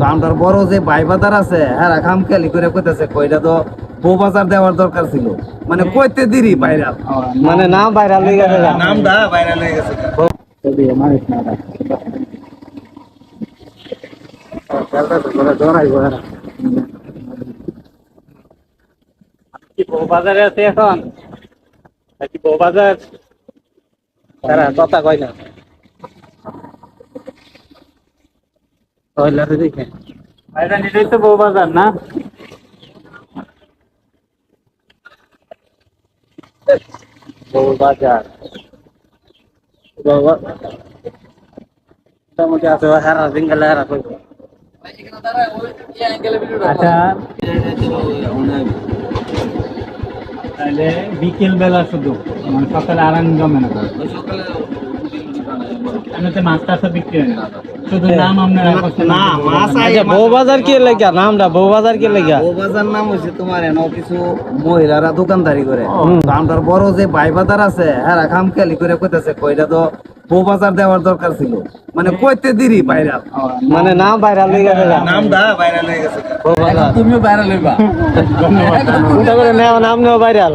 আমরার বড় যে ভাই বাজার আছে হ্যাঁ খাম খেয়ালি করে কইতেছে কইটা তো বউ বাজার দেওয়ার দরকার ছিল মানে কইতে দিরি ভাইরাল মানে নাম ভাইরাল হয়ে গেছে নামটা ভাইরাল হয়ে গেছে কি বউ বাজারে আছে এখন নাকি বউ বাজার তারা কথা কয় না কয়লারে দেখে ভাইরা নিজেই তো বউ বাজার না বউ বাজার মোটামুটি আছে হারা সিঙ্গেল হারা করবে আচ্ছা তাহলে বিকেল বেলা শুধু মানে সকালে আরাম জমে না এমনিতে মাছ টাছ বিক্রি হয় না শুধু নাম আপনার না মাছ আচ্ছা বউ বাজার কি লেখা নামটা বউ বাজার কি লেখা বউ বাজার নাম হইছে তোমার এনো কিছু মহিলারা দোকানদারি করে আমরার বড় যে ভাই বাজার আছে হ্যাঁ খাম খেয়ালি করে কইতেছে কইটা তো বউ বাজার দেওয়ার দরকার ছিল মানে কইতে দিরি ভাইরাল মানে নাম ভাইরাল হয়ে গেছে নামটা ভাইরাল হয়ে গেছে বউ বাজার তুমিও ভাইরাল হইবা ধন্যবাদ নাম নেওয়া ভাইরাল